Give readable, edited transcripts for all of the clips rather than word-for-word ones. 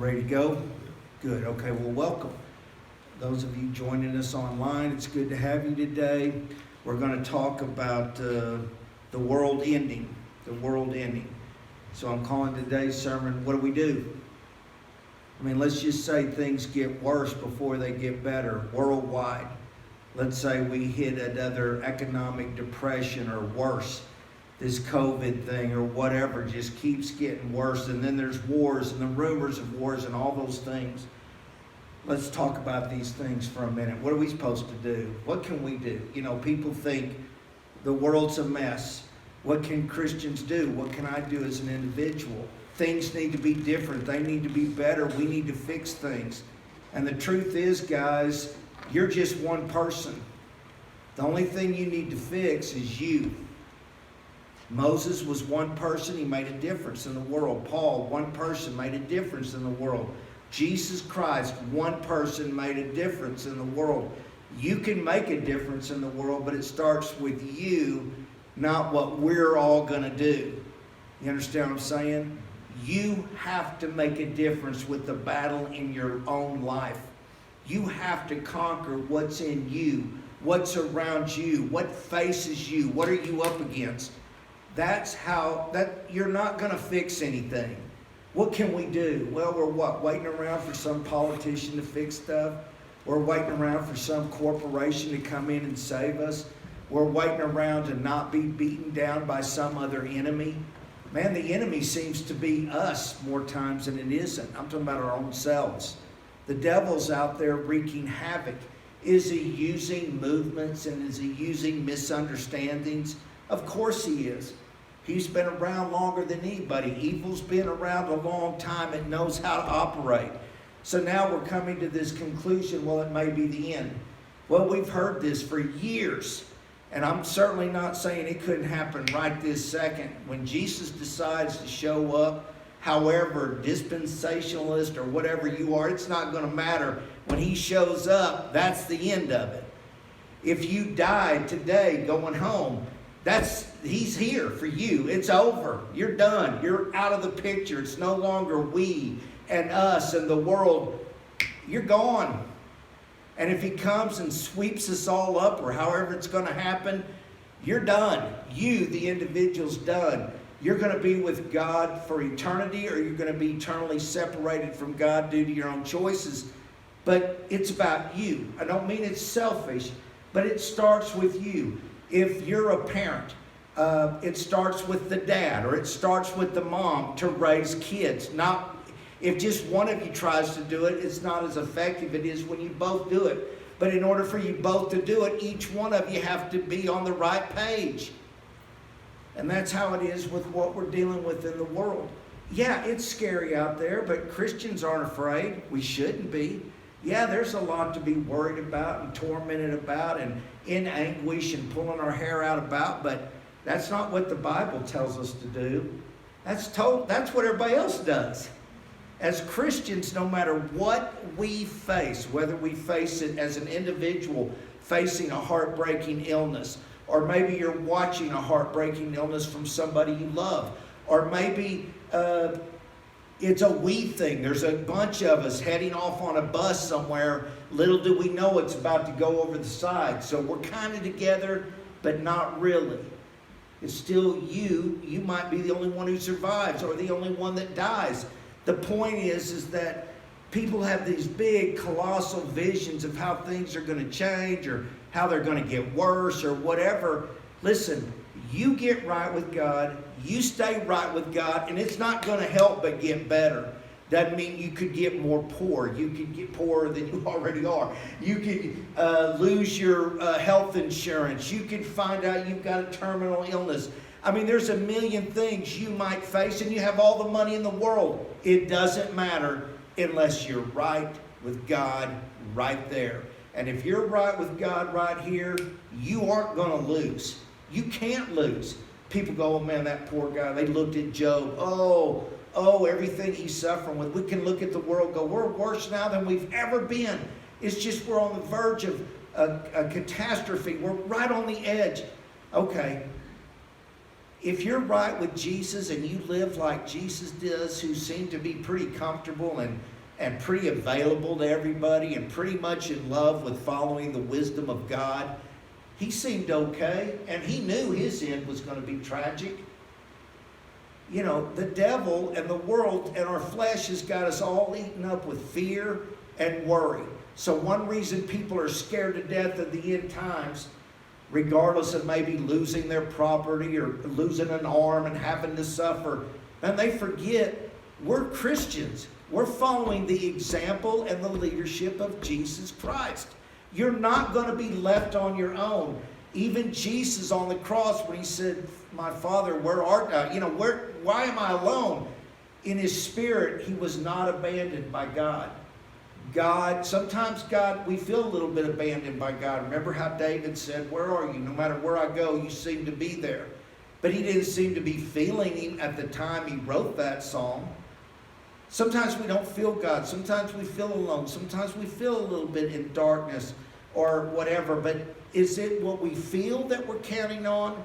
ready to go? Good. Okay, well, welcome. Those of you joining us online, it's good to have you today. We're going to talk about the world ending. The world ending. So I'm calling today's sermon, what do? I mean, let's just say things get worse before they get better worldwide. Let's say we hit another economic depression or worse. This COVID thing or whatever just keeps getting worse. And then there's wars and the rumors of wars and all those things. Let's talk about these things for a minute. What are we supposed to do? What can we do? You know, people think the world's a mess. What can Christians do? What can I do as an individual? Things need to be different. They need to be better. We need to fix things. And the truth is, guys, you're just one person. The only thing you need to fix is you. Moses was one person. He made a difference in the world. Paul, one person, made a difference in the world. Jesus Christ, one person, made a difference in the world. You can make a difference in the world, but it starts with you, not what we're all going to do. You understand what I'm saying? You have to make a difference with the battle in your own life. You have to conquer what's in you, what's around you, what faces you, what are you up against. That's how, you're not going to fix anything. What can we do? Well, we're what? Waiting around for some politician to fix stuff? We're waiting around for some corporation to come in and save us? We're waiting around to not be beaten down by some other enemy? Man, the enemy seems to be us more times than it isn't. I'm talking about our own selves. The devil's out there wreaking havoc. Is he using movements and is he using misunderstandings? Of course he is. He's been around longer than anybody. Evil's been around a long time. It knows how to operate. So now we're coming to this conclusion, well, it may be the end. Well, we've heard this for years. And I'm certainly not saying it couldn't happen right this second. When Jesus decides to show up, however dispensationalist or whatever you are, it's not going to matter. When he shows up, that's the end of it. If you died today going home, he's here for you. It's over. You're done. You're out of the picture. It's no longer we and us and the world. You're gone. And if he comes and sweeps us all up or however it's going to happen, you're done. You, the individual's done. You're going to be with God for eternity or you're going to be eternally separated from God due to your own choices. But it's about you. I don't mean it's selfish, but it starts with you. If you're a parent, it starts with the dad or it starts with the mom to raise kids. Not if just one of you tries to do it, it's not as effective as it is when you both do it. But in order for you both to do it, each one of you have to be on the right page. And that's how it is with what we're dealing with in the world. Yeah, it's scary out there, but Christians aren't afraid. We shouldn't be. Yeah, there's a lot to be worried about and tormented about and in anguish and pulling our hair out about, but that's not what the Bible tells us to do. That's what everybody else does. As Christians, no matter what we face, whether we face it as an individual facing a heartbreaking illness, or maybe you're watching a heartbreaking illness from somebody you love, or maybe it's a we thing. There's a bunch of us heading off on a bus somewhere. Little do we know it's about to go over the side. So we're kind of together, but not really. It's still you. You might be the only one who survives or the only one that dies. The point is that people have these big, colossal visions of how things are going to change or how they're going to get worse or whatever. Listen, you get right with God. You stay right with God, and it's not going to help but get better. Doesn't mean you could get more poor. You could get poorer than you already are. You could lose your health insurance. You could find out you've got a terminal illness. I mean, there's a million things you might face, and you have all the money in the world. It doesn't matter unless you're right with God right there. And if you're right with God right here, you aren't going to lose. You can't lose. People go, oh man, that poor guy. They looked at Job. Oh, everything he's suffering with. We can look at the world and go, we're worse now than we've ever been. It's just we're on the verge of a catastrophe. We're right on the edge. Okay. if you're right with Jesus and you live like Jesus does, who seemed to be pretty comfortable and pretty available to everybody and pretty much in love with following the wisdom of God, he seemed okay, and he knew his end was going to be tragic. You know, the devil and the world and our flesh has got us all eaten up with fear and worry. So one reason people are scared to death of the end times, regardless of maybe losing their property or losing an arm and having to suffer, and they forget we're Christians. We're following the example and the leadership of Jesus Christ. You're not going to be left on your own. Even Jesus on the cross, when he said, "My Father, where art thou?" Why am I alone? In his spirit, he was not abandoned by God. Sometimes we feel a little bit abandoned by God. Remember how David said, "Where are you? No matter where I go, you seem to be there." But he didn't seem to be feeling him at the time he wrote that song. Sometimes we don't feel God. Sometimes we feel alone. Sometimes we feel a little bit in darkness or whatever. But is it what we feel that we're counting on?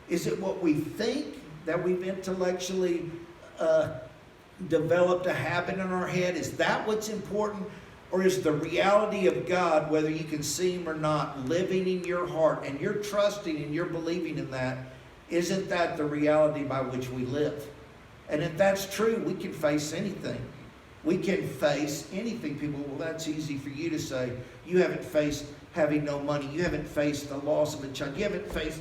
Is it what we think that we've intellectually developed a habit in our head? Is that what's important? Or is the reality of God, whether you can see him or not, living in your heart and you're trusting and you're believing in that? Isn't that the reality by which we live? And if that's true, we can face anything. We can face anything. People, well, that's easy for you to say. You haven't faced having no money. You haven't faced the loss of a child. You haven't faced...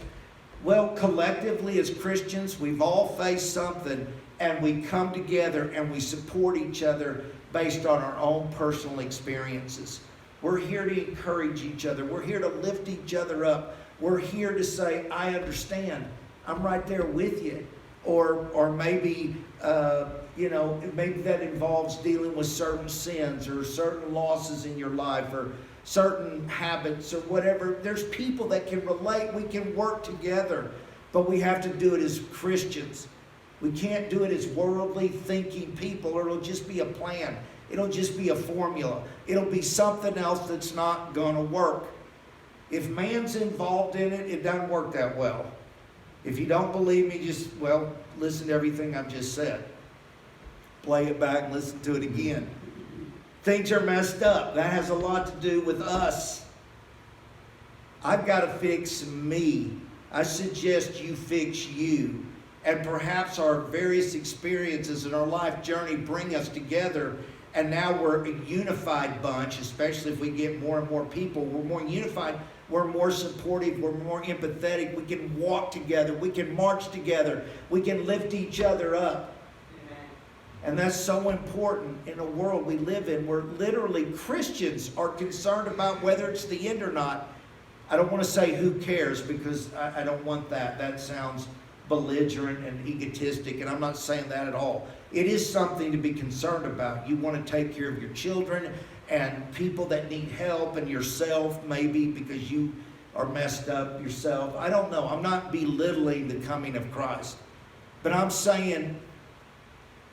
Well, collectively as Christians, we've all faced something, and we come together and we support each other based on our own personal experiences. We're here to encourage each other. We're here to lift each other up. We're here to say, "I understand. I'm right there with you." Or maybe, maybe that involves dealing with certain sins or certain losses in your life or certain habits or whatever. There's people that can relate. We can work together, but we have to do it as Christians. We can't do it as worldly thinking people, or it'll just be a plan. It'll just be a formula. It'll be something else that's not going to work. If man's involved in it, it doesn't work that well. If you don't believe me, listen to everything I've just said. Play it back and listen to it again. Things are messed up. That has a lot to do with us. I've got to fix me. I suggest you fix you. And perhaps our various experiences in our life journey bring us together. And now we're a unified bunch, especially if we get more and more people. We're more unified. We're more supportive. We're more empathetic. We can walk together. We can march together. We can lift each other up. Amen. And that's so important in a world we live in where literally Christians are concerned about whether it's the end or not. I don't want to say who cares, because I don't want that. That sounds belligerent and egotistic, and I'm not saying that at all. It is something to be concerned about. You want to take care of your children and people that need help, and yourself maybe because you are messed up yourself. I don't know. I'm not belittling the coming of Christ. But I'm saying,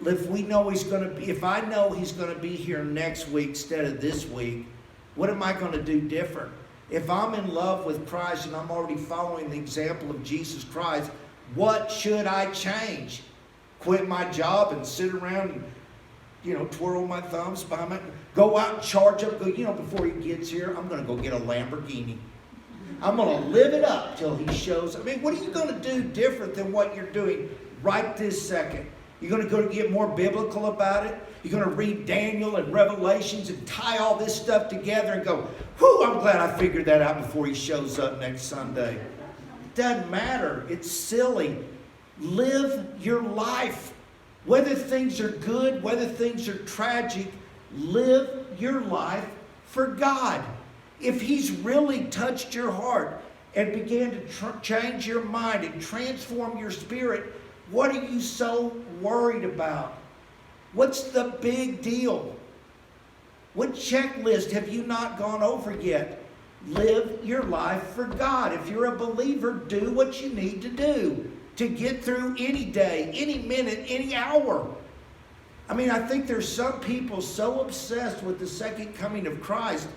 if I know he's going to be here next week instead of this week, what am I going to do different? If I'm in love with Christ and I'm already following the example of Jesus Christ, what should I change? Quit my job and sit around and twirl my thumbs, go out and charge up, before he gets here, I'm going to go get a Lamborghini. I'm going to live it up till he shows up. What are you going to do different than what you're doing right this second? You're going to go to get more biblical about it? You're going to read Daniel and Revelations and tie all this stuff together and go, whew, I'm glad I figured that out before he shows up next Sunday. It doesn't matter. It's silly. Live your life. Whether things are good, whether things are tragic, live your life for God. If he's really touched your heart and began to change your mind and transform your spirit, what are you so worried about? What's the big deal? What checklist have you not gone over yet? Live your life for God. If you're a believer, do what you need to do to get through any day, any minute, any hour. I think there's some people so obsessed with the second coming of Christ,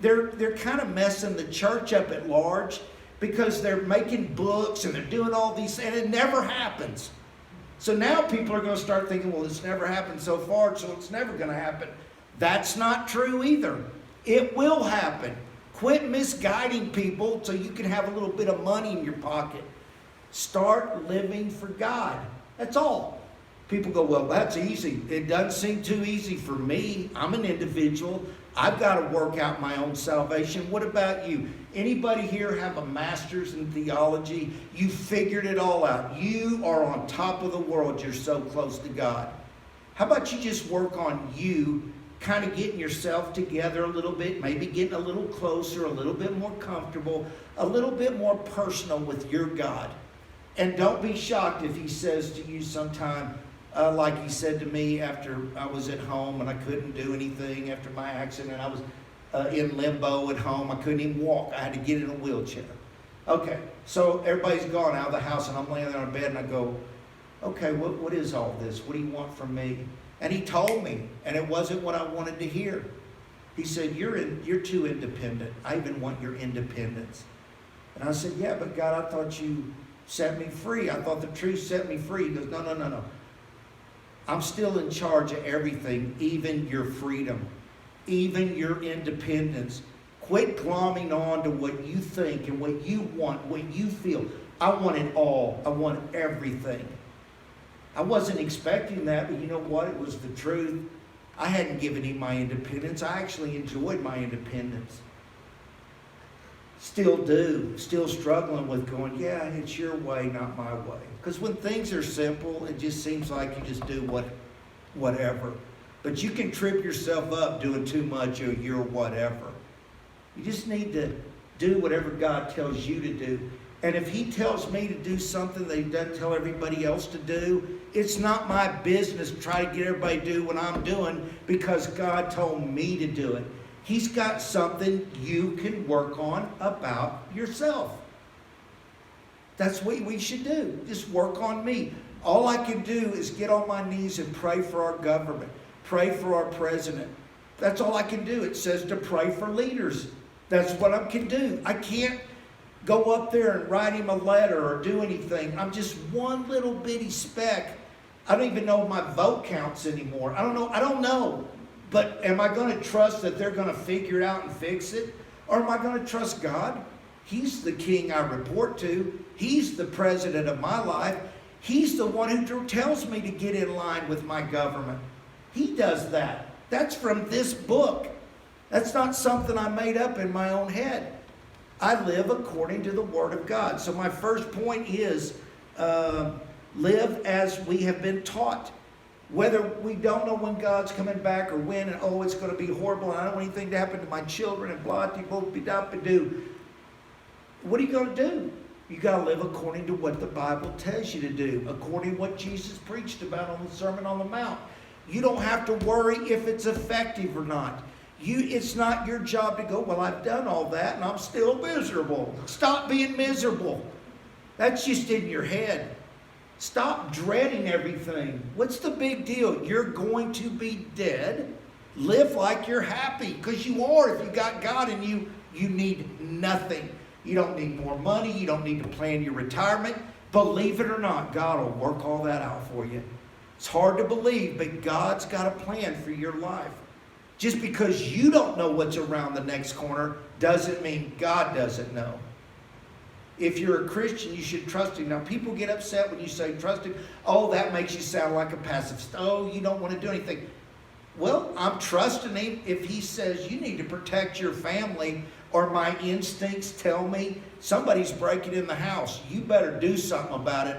they're kind of messing the church up at large. because they're making books and they're doing all these, and it never happens. So now people are going to start thinking, well, it's never happened so far, so it's never going to happen. That's not true either. It will happen. Quit misguiding people so you can have a little bit of money in your pocket. Start living for God. That's all. People go, well, that's easy. It doesn't seem too easy for me. I'm an individual. I've got to work out my own salvation. What about you? Anybody here have a master's in theology? You figured it all out. You are on top of the world. You're so close to God. How about you just work on you, kind of getting yourself together a little bit, maybe getting a little closer, a little bit more comfortable, a little bit more personal with your God. And don't be shocked if he says to you sometime, like he said to me after I was at home and I couldn't do anything after my accident. I was in limbo at home. I couldn't even walk. I had to get in a wheelchair. Okay, so everybody's gone out of the house and I'm laying there on bed and I go, okay, what is all this? What do you want from me? And he told me, and it wasn't what I wanted to hear. He said, you're too independent. I even want your independence. And I said, yeah, but God, I thought you set me free. I thought the truth set me free. He goes, no. I'm still in charge of everything, even your freedom, even your independence. Quit glomming on to what you think and what you want, what you feel. I want it all. I want everything. I wasn't expecting that, but you know what? It was the truth. I hadn't given him my independence. I actually enjoyed my independence. Still do. Still struggling with going, yeah, it's your way, not my way. Because when things are simple, it just seems like you just do whatever. But you can trip yourself up doing too much of your whatever. You just need to do whatever God tells you to do. And if he tells me to do something that he doesn't tell everybody else to do, it's not my business to try to get everybody to do what I'm doing because God told me to do it. He's got something you can work on about yourself. That's what we should do. Just work on me. All I can do is get on my knees and pray for our government. Pray for our president. That's all I can do. It says to pray for leaders. That's what I can do. I can't go up there and write him a letter or do anything. I'm just one little bitty speck. I don't even know if my vote counts anymore. I don't know. But am I going to trust that they're going to figure it out and fix it? Or am I going to trust God? He's the king I report to. He's the president of my life. He's the one who tells me to get in line with my government. He does that. That's from this book. That's not something I made up in my own head. I live according to the Word of God. So my first point is live as we have been taught. Whether we don't know when God's coming back or when, and it's going to be horrible, and I don't want anything to happen to my children, and blah, blah, blah, blah, blah. What are you going to do? You got to live according to what the Bible tells you to do, according to what Jesus preached about on the Sermon on the Mount. You don't have to worry if it's effective or not. It's not your job to go, well, I've done all that and I'm still miserable. Stop being miserable. That's just in your head. Stop dreading everything. What's the big deal? You're going to be dead. Live like you're happy, because you are. If you got God in you, you need nothing. You don't need more money. You don't need to plan your retirement. Believe it or not, God will work all that out for you. It's hard to believe, but God's got a plan for your life. Just because you don't know what's around the next corner doesn't mean God doesn't know. If you're a Christian, you should trust him. Now, people get upset when you say trust him. Oh, that makes you sound like a pacifist. Oh, you don't want to do anything. Well, I'm trusting him if he says you need to protect your family, or my instincts tell me somebody's breaking in the house. You better do something about it.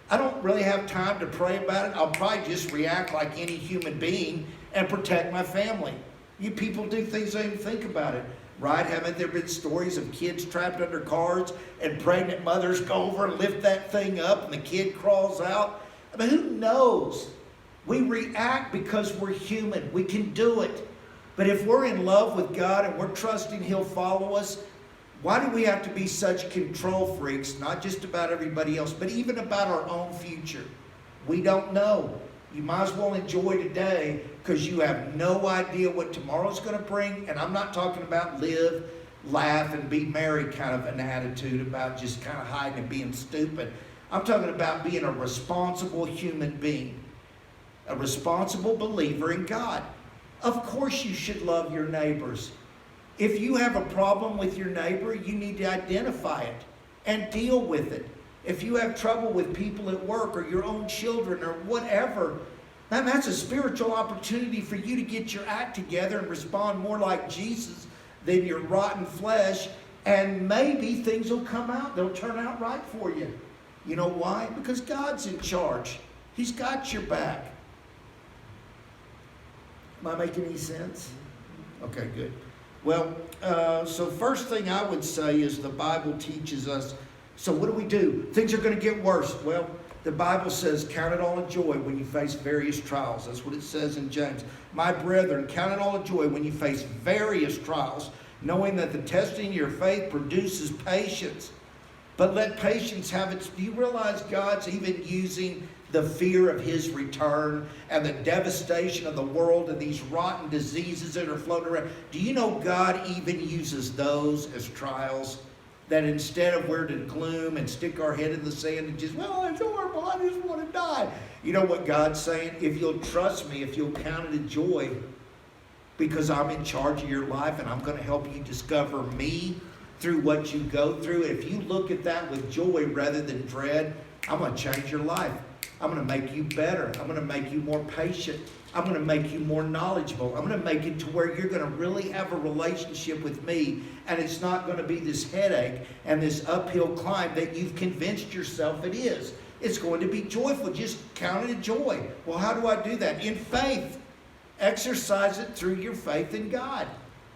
I don't really have time to pray about it. I'll probably just react like any human being and protect my family. You people do things I don't even think about it. Right? Haven't there been stories of kids trapped under cars and pregnant mothers go over and lift that thing up and the kid crawls out? I mean, who knows? We react because we're human. We can do it. But if we're in love with God and we're trusting he'll follow us, why do we have to be such control freaks, not just about everybody else, but even about our own future? We don't know. You might as well enjoy today, because you have no idea what tomorrow's going to bring. And I'm not talking about live laugh and be merry kind of an attitude about just kind of hiding and being stupid. I'm talking about being a responsible human being, a responsible believer in God. Of course you should love your neighbors. If you have a problem with your neighbor, you need to identify it and deal with it. If you have trouble with people at work or your own children or whatever, man, that's a spiritual opportunity for you to get your act together and respond more like Jesus than your rotten flesh, and maybe things will come out. They'll turn out right for you. You know why? Because God's in charge. He's got your back. Am I making any sense? Okay, good. Well, so first thing I would say is the Bible teaches us, so what do? Things are going to get worse. Well, the Bible says, count it all a joy when you face various trials. That's what it says in James. My brethren, count it all a joy when you face various trials, knowing that the testing of your faith produces patience. But let patience have its... Do you realize God's even using the fear of His return and the devastation of the world and these rotten diseases that are floating around? Do you know God even uses those as trials? That instead of we're to gloom and stick our head in the sand and just, well, it's horrible, I just want to die. You know what God's saying? If you'll trust me, if you'll count it a joy, because I'm in charge of your life and I'm going to help you discover me through what you go through. If you look at that with joy rather than dread, I'm going to change your life. I'm going to make you better. I'm going to make you more patient. I'm going to make you more knowledgeable. I'm going to make it to where you're going to really have a relationship with me, and it's not going to be this headache and this uphill climb that you've convinced yourself it is. It's going to be joyful. Just count it a joy. Well, how do I do that? In faith. Exercise it through your faith in God.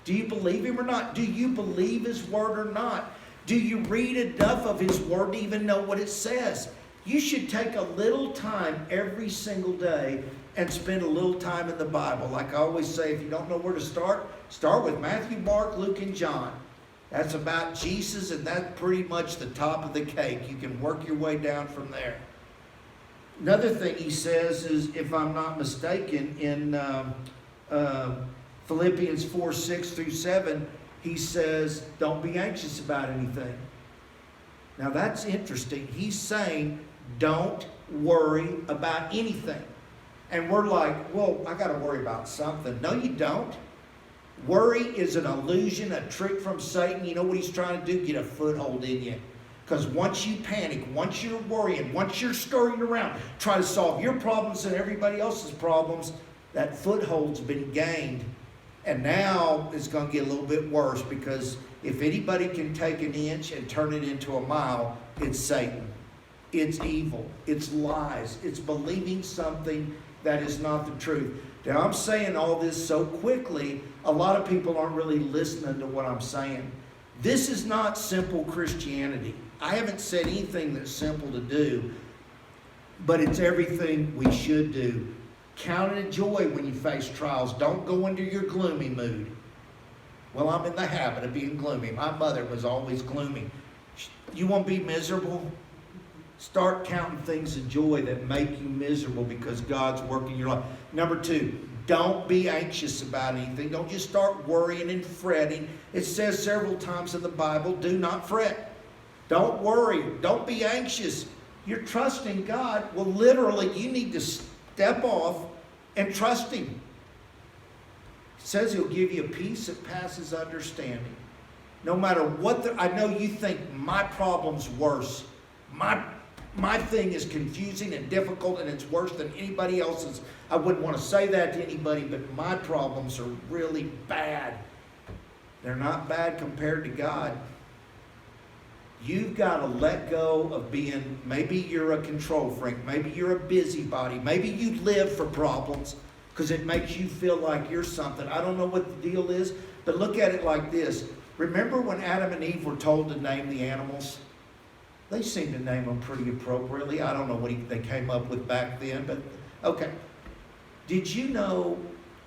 Do you believe Him or not? Do you believe His Word or not? Do you read enough of His Word to even know what it says? You should take a little time every single day and spend a little time in the Bible. Like I always say, if you don't know where to start with Matthew, Mark, Luke, and John. That's about Jesus, and that's pretty much the top of the cake. You can work your way down from there. Another thing he says is, if I'm not mistaken, in Philippians 4:6-7, he says, don't be anxious about anything. Now that's interesting. He's saying, don't worry about anything. And we're like, well, I got to worry about something. No, you don't. Worry is an illusion, a trick from Satan. You know what he's trying to do? Get a foothold in you. Because once you panic, once you're worrying, once you're scurrying around, try to solve your problems and everybody else's problems, that foothold's been gained. And now it's going to get a little bit worse, because if anybody can take an inch and turn it into a mile, it's Satan. It's evil. It's lies. It's believing something that is not the truth. Now, I'm saying all this so quickly, a lot of people aren't really listening to what I'm saying. This is not simple Christianity. I haven't said anything that's simple to do, but it's everything we should do. Count it a joy when you face trials. Don't go into your gloomy mood. Well, I'm in the habit of being gloomy. My mother was always gloomy. You want to be miserable? Start counting things of joy that make you miserable, because God's working your life. Number 2, don't be anxious about anything. Don't just start worrying and fretting. It says several times in the Bible, do not fret. Don't worry. Don't be anxious. You're trusting God. Well, literally, you need to step off and trust Him. It says He'll give you a peace that passes understanding. No matter what, I know you think my problem's worse. My thing is confusing and difficult, and it's worse than anybody else's. I wouldn't want to say that to anybody, but my problems are really bad. They're not bad compared to God. You've got to let go of being, maybe you're a control freak, maybe you're a busybody, maybe you live for problems because it makes you feel like you're something. I don't know what the deal is, but look at it like this. Remember when Adam and Eve were told to name the animals? They seemed to name them pretty appropriately. I don't know what they came up with back then, but okay. Did you know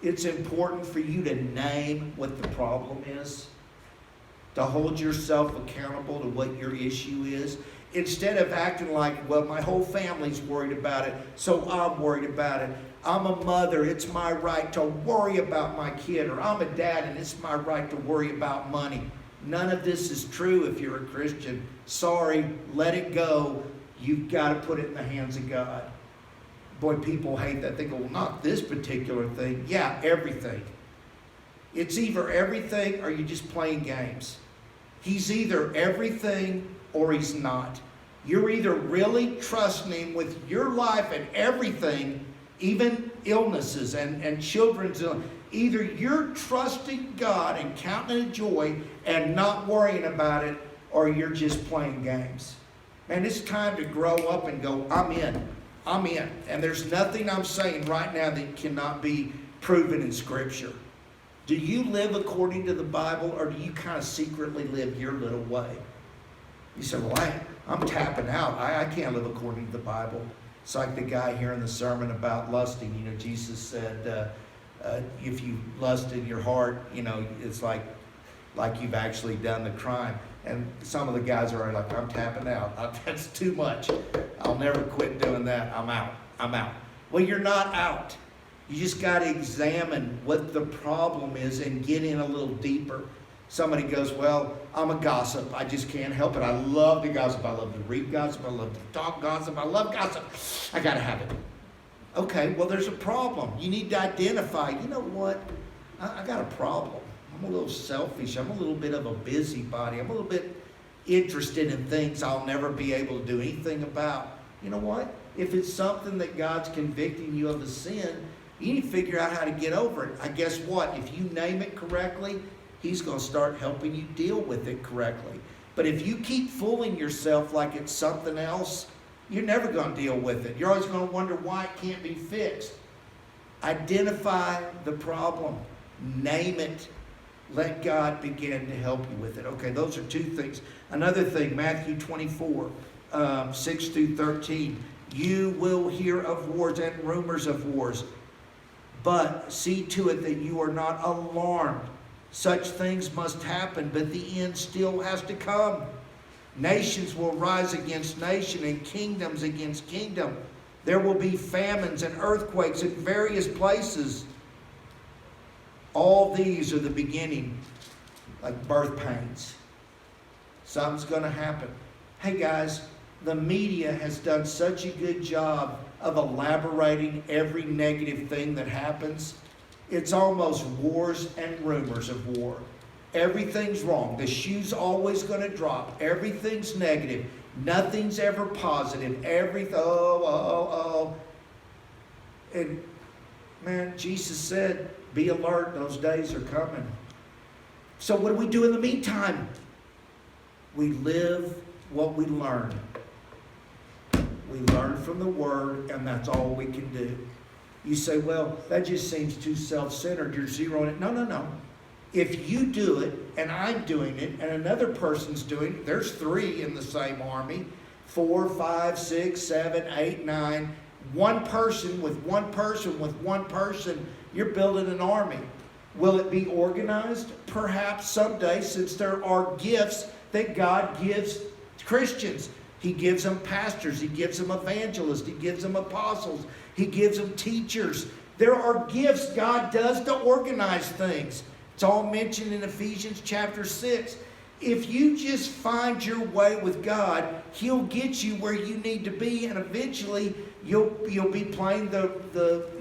it's important for you to name what the problem is? To hold yourself accountable to what your issue is? Instead of acting like, well, my whole family's worried about it, so I'm worried about it. I'm a mother, it's my right to worry about my kid. Or I'm a dad, and it's my right to worry about money. None of this is true if you're a Christian. Sorry, let it go. You've got to put it in the hands of God. Boy, people hate that. They go, well, not this particular thing. Yeah, everything. It's either everything or you're just playing games. He's either everything or he's not. You're either really trusting him with your life and everything, even illnesses and children's illness. Either you're trusting God and counting it joy and not worrying about it, or you're just playing games. Man, it's time to grow up and go, I'm in. I'm in. And there's nothing I'm saying right now that cannot be proven in Scripture. Do you live according to the Bible, or do you kind of secretly live your little way? You say, well, I'm tapping out. I can't live according to the Bible. It's like the guy here in the sermon about lusting. You know, Jesus said, if you lust in your heart, you know, it's like you've actually done the crime. And some of the guys are like, I'm tapping out. That's too much. I'll never quit doing that. I'm out. Well, you're not out. You just got to examine what the problem is and get in a little deeper. Somebody goes, well, I'm a gossip. I just can't help it. I love to gossip. I love to read gossip. I love to talk gossip. I love gossip. I got to have it. Okay, well, there's a problem. You need to identify, you know what? I got a problem. I'm a little selfish. I'm a little bit of a busybody. I'm a little bit interested in things I'll never be able to do anything about. You know what? If it's something that God's convicting you of a sin, you need to figure out how to get over it. I guess what? If you name it correctly, he's going to start helping you deal with it correctly. But if you keep fooling yourself like it's something else, you're never going to deal with it. You're always going to wonder why it can't be fixed. Identify the problem. Name it. Let God begin to help you with it. Okay, those are two things. Another thing, Matthew 24, 6 through 13. You will hear of wars and rumors of wars, but see to it that you are not alarmed. Such things must happen, but the end still has to come. Nations will rise against nation and kingdoms against kingdom. There will be famines and earthquakes in various places. All these are the beginning, like birth pains. Something's going to happen. Hey guys, the media has done such a good job of elaborating every negative thing that happens. It's almost wars and rumors of war. Everything's wrong. The shoe's always going to drop. Everything's negative. Nothing's ever positive. And man, Jesus said, be alert. Those days are coming. So what do we do in the meantime? We live what we learn. We learn from the Word, and that's all we can do. You say, well, that just seems too self-centered. You're zeroing it. No. If you do it, and I'm doing it, and another person's doing it, there's 3 in the same army, 4, 5, 6, 7, 8, 9. One person with one person with one person, you're building an army. Will it be organized? Perhaps someday, since there are gifts that God gives Christians. He gives them pastors. He gives them evangelists. He gives them apostles. He gives them teachers. There are gifts God does to organize things. It's all mentioned in Ephesians chapter 6. If you just find your way with God, He'll get you where you need to be, and eventually you'll be playing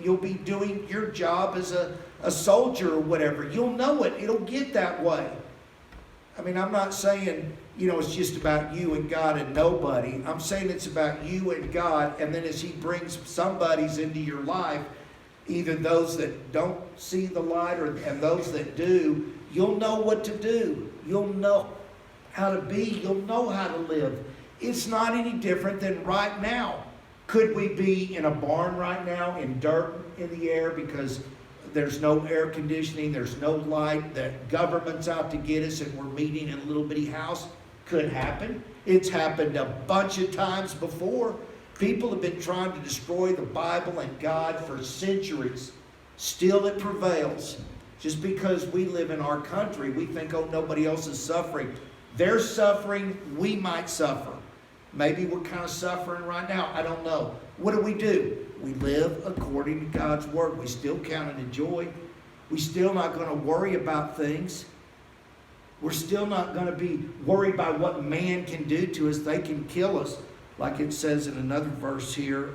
you'll be doing your job as a soldier or whatever. You'll know it. It'll get that way. I mean, I'm not saying, it's just about you and God and nobody. I'm saying it's about you and God, and then as He brings somebodies into your life, either those that don't see the light and those that do, you'll know what to do. You'll know how to be. You'll know how to live. It's not any different than right now. Could we be in a barn right now in dirt in the air because there's no air conditioning, there's no light, the government's out to get us and we're meeting in a little bitty house? Could happen. It's happened a bunch of times before. People have been trying to destroy the Bible and God for centuries. Still it prevails. Just because we live in our country, we think, oh, nobody else is suffering. They're suffering, we might suffer. Maybe we're kind of suffering right now. I don't know. What do? We live according to God's Word. We still count it a joy. We're still not going to worry about things. We're still not going to be worried by what man can do to us. They can kill us. Like it says in another verse here.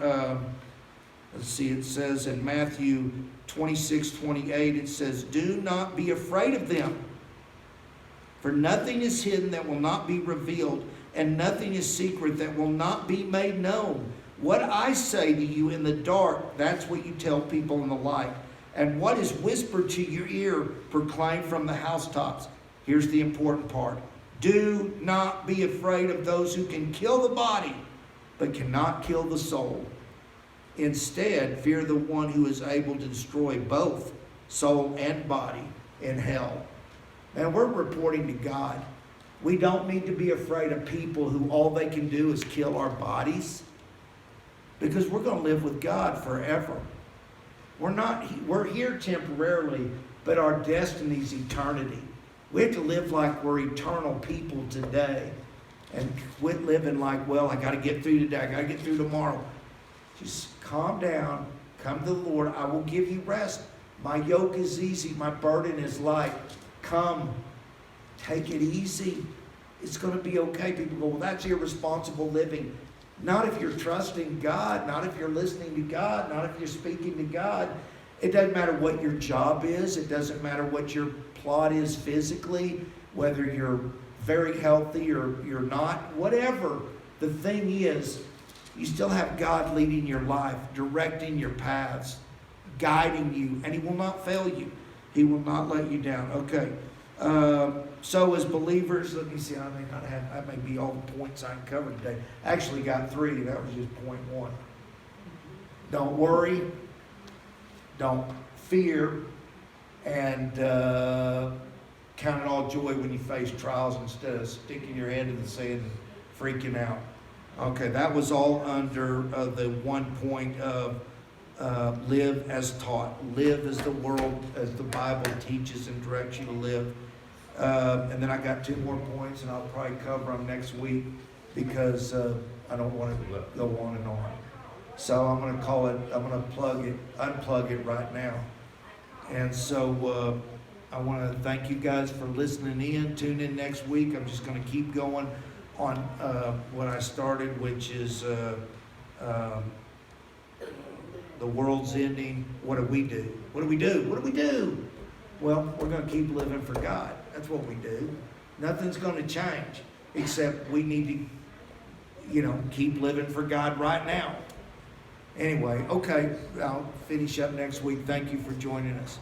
Let's see, it says in Matthew 26:28, it says, do not be afraid of them. For nothing is hidden that will not be revealed, and nothing is secret that will not be made known. What I say to you in the dark, that's what you tell people in the light. And what is whispered to your ear, proclaim from the housetops. Here's the important part. Do not be afraid of those who can kill the body, but cannot kill the soul. Instead, fear the one who is able to destroy both soul and body in hell. And we're reporting to God. We don't need to be afraid of people who all they can do is kill our bodies, because we're going to live with God forever. We're here temporarily, but our destiny is eternity. We have to live like we're eternal people today and quit living like, well, I got to get through today. I got to get through tomorrow. Just calm down. Come to the Lord. I will give you rest. My yoke is easy. My burden is light. Come. Take it easy. It's going to be okay. People go, well, that's irresponsible living. Not if you're trusting God. Not if you're listening to God. Not if you're speaking to God. It doesn't matter what your job is. It doesn't matter what your plot is physically, whether you're very healthy or you're not, whatever. The thing is, you still have God leading your life, directing your paths, guiding you, and He will not fail you. He will not let you down. Okay. So as believers, let me see, I may be all the points I covered today. I actually got 3. That was just point 1. Don't worry. Don't fear. And count it all joy when you face trials instead of sticking your head in the sand and freaking out. Okay, that was all under the 1 point of live as taught. Live as the world, as the Bible teaches and directs you to live. And then I got 2 more points, and I'll probably cover them next week because I don't want to go on and on. So I'm going to unplug it right now. And so I want to thank you guys for listening in. Tune in next week. I'm just going to keep going on what I started, which is the world's ending. What do we do? What do we do? What do we do? Well, we're going to keep living for God. That's what we do. Nothing's going to change, except we need to, keep living for God right now. Anyway, okay, I'll finish up next week. Thank you for joining us.